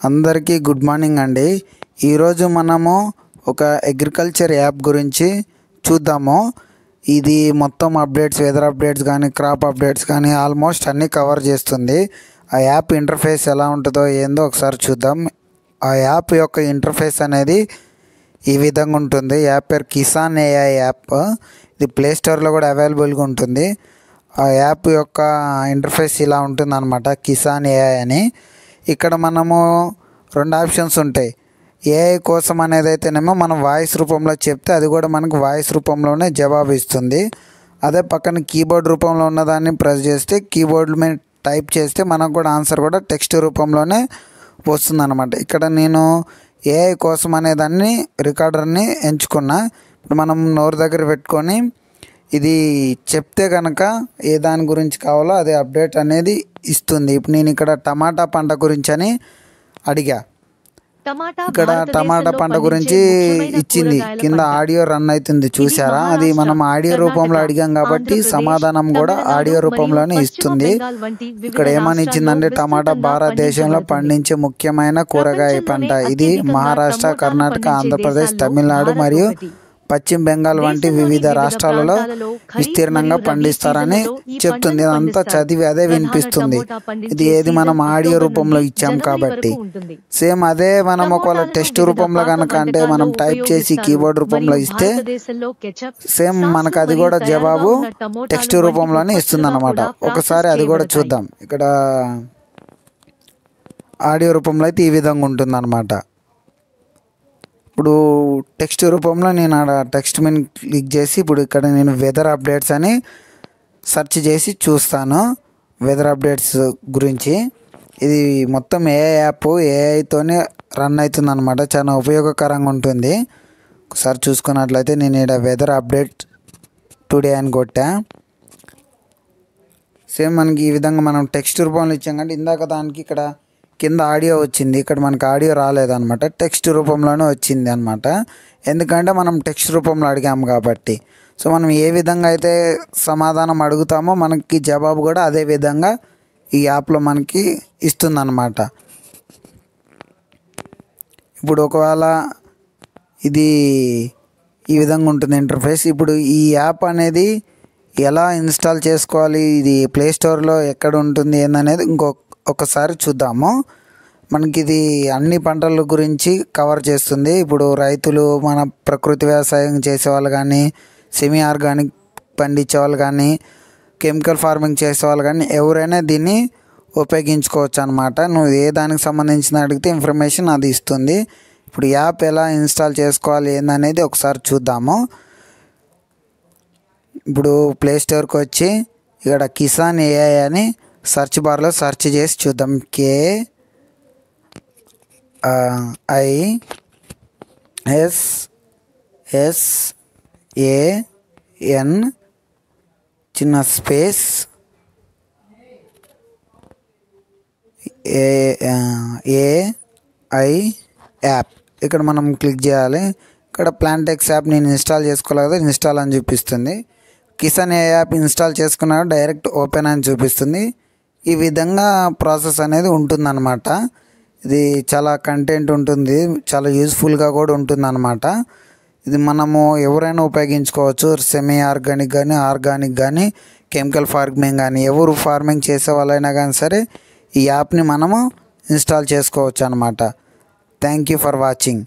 అందరికీ good morning అండి. ఈరోజు మనము ఒక అగ్రికల్చర్ యాప్ గురించి చూద్దాము. ఇది మొత్తం అప్డేట్స్, వెదర్ అప్డేట్స్ కానీ, క్రాప్ అప్డేట్స్ కానీ ఆల్మోస్ట్ అన్నీ కవర్ చేస్తుంది. ఆ యాప్ ఇంటర్ఫేస్ ఎలా ఉంటుందో ఏందో ఒకసారి చూద్దాం. ఆ యాప్ యొక్క ఇంటర్ఫేస్ అనేది ఈ విధంగా ఉంటుంది. యాప్ పేరు కిసాన్ ఏఐ యాప్. ఇది ప్లే స్టోర్లో కూడా అవైలబుల్గా ఉంటుంది. ఆ యాప్ యొక్క ఇంటర్ఫేస్ ఇలా ఉంటుంది అన్నమాట, కిసాన్ ఏఐ అని. ఇక్కడ మనము రెండు ఆప్షన్స్ ఉంటాయి. ఏఐ కోసం అనేది అయితేనేమో మనం వాయిస్ రూపంలో చెప్తే అది కూడా మనకు వాయిస్ రూపంలోనే జవాబు ఇస్తుంది. అదే పక్కన కీబోర్డ్ రూపంలో ఉన్నదాన్ని ప్రెస్ చేస్తే, కీబోర్డ్ మీద టైప్ చేస్తే మనకు కూడా ఆన్సర్ కూడా టెక్స్ట్ రూపంలోనే వస్తుంది అన్నమాట. ఇక్కడ నేను ఏఐ కోసం అనేదాన్ని రికార్డర్ని ఎంచుకున్నా. ఇప్పుడు మనం నోరు దగ్గర పెట్టుకొని ఇది చెప్తే కనుక ఏ దాని గురించి కావాలో అదే అప్డేట్ అనేది ఇస్తుంది. ఇప్పుడు నేను ఇక్కడ టమాటా పంట గురించి అని అడిగా. ఇక్కడ టమాటా పంట గురించి ఇచ్చింది. కింద ఆడియో రన్ అవుతుంది, చూసారా? అది మనం ఆడియో రూపంలో అడిగాం కాబట్టి సమాధానం కూడా ఆడియో రూపంలోనే ఇస్తుంది. ఇక్కడ ఏమని ఇచ్చిందంటే, టమాటా భారతదేశంలో పండించే ముఖ్యమైన కూరగాయ పంట. ఇది మహారాష్ట్ర, కర్ణాటక, ఆంధ్రప్రదేశ్, తమిళనాడు మరియు పశ్చిమ బెంగాల్ వంటి వివిధ రాష్ట్రాలలో విస్తీర్ణంగా పండిస్తారని చెప్తుంది. అదంతా చదివి అదే వినిపిస్తుంది. ఇది ఏది మనం ఆడియో రూపంలో ఇచ్చాం కాబట్టి. సేమ్ అదే మనం ఒకవేళ టెక్స్ట్ రూపంలో కనుక అంటే మనం టైప్ చేసి కీబోర్డ్ రూపంలో ఇస్తే సేమ్ మనకు అది కూడా జవాబు టెక్స్ట్ రూపంలోనే ఇస్తుంది అన్నమాట. ఒకసారి అది కూడా చూద్దాం. ఇక్కడ ఆడియో రూపంలో అయితే ఈ విధంగా ఉంటుంది అన్నమాట. ఇప్పుడు టెక్స్ట్ రూపంలో నేను ఆడ టెక్స్ట్ మీద క్లిక్ చేసి ఇప్పుడు ఇక్కడ నేను వెదర్ అప్డేట్స్ అని సెర్చ్ చేసి చూస్తాను. వెదర్ అప్డేట్స్ గురించి ఇది మొత్తం ఏఐ యాప్, ఏఐతోనే రన్ అవుతుంది అనమాట. చాలా ఉపయోగకరంగా ఉంటుంది. ఒకసారి చూసుకున్నట్లయితే నేను ఇక్కడ వెదర్ అప్డేట్ టుడే అని కొట్టా. సేమ్ మనకి ఈ విధంగా మనం టెక్స్ట్ రూపంలో ఇచ్చాం కాబట్టి ఇందాక దానికి ఇక్కడ కింద ఆడియో వచ్చింది, ఇక్కడ మనకు ఆడియో రాలేదన్నమాట. టెక్స్ట్ రూపంలోనే వచ్చింది అనమాట. ఎందుకంటే మనం టెక్స్ట్ రూపంలో అడిగాము కాబట్టి. సో మనం ఏ విధంగా అయితే సమాధానం అడుగుతామో మనకి జవాబు కూడా అదే విధంగా ఈ యాప్లో మనకి ఇస్తుందన్నమాట. ఇప్పుడు ఒకవేళ ఇది ఈ విధంగా ఉంటుంది ఇంటర్ఫేస్. ఇప్పుడు ఈ యాప్ అనేది ఎలా ఇన్స్టాల్ చేసుకోవాలి, ఇది ప్లే స్టోర్లో ఎక్కడ ఉంటుంది ఏందనేది ఒకసారి చూద్దాము. మనకి ఇది అన్ని పంటల గురించి కవర్ చేస్తుంది. ఇప్పుడు రైతులు, మన ప్రకృతి వ్యవసాయం చేసేవాళ్ళు కానీ, సెమీ ఆర్గానిక్ పండించేవాళ్ళు కానీ, కెమికల్ ఫార్మింగ్ చేసేవాళ్ళు కానీ ఎవరైనా దీన్ని ఉపయోగించుకోవచ్చు అనమాట. నువ్వు ఏ దానికి సంబంధించిన అడిగితే ఇన్ఫర్మేషన్ అది ఇస్తుంది. ఇప్పుడు యాప్ ఎలా ఇన్స్టాల్ చేసుకోవాలి ఏందనేది ఒకసారి చూద్దాము. ఇప్పుడు ప్లే స్టోర్కి వచ్చి ఇక్కడ కిసాన్ ఏఐ అని సెర్చ్ బార్లో సెర్చ్ చేసి చూద్దాం. KISSAN చిన్న స్పేస్ AI యాప్. ఇక్కడ మనం క్లిక్ చేయాలి. ఇక్కడ ప్లాంటెక్స్ యాప్ నేను ఇన్స్టాల్ చేసుకోవాలి కదా, ఇన్స్టాల్ అని చూపిస్తుంది. కిసాన్ ఏ యాప్ ఇన్స్టాల్ చేసుకున్నాక డైరెక్ట్ ఓపెన్ అని చూపిస్తుంది. ఈ విధంగా ప్రాసెస్ అనేది ఉంటుందన్నమాట. ఇది చాలా కంటెంట్ ఉంటుంది, చాలా యూజ్ఫుల్గా కూడా ఉంటుందన్నమాట. ఇది మనము ఎవరైనా ఉపయోగించుకోవచ్చు. సెమీ ఆర్గానిక్ కానీ, ఆర్గానిక్ కానీ, కెమికల్ ఫార్మింగ్ కానీ, ఎవరు ఫార్మింగ్ చేసే వాళ్ళైనా కానీ సరే ఈ యాప్ని మనము ఇన్స్టాల్ చేసుకోవచ్చు అన్నమాట. Thank you for watching.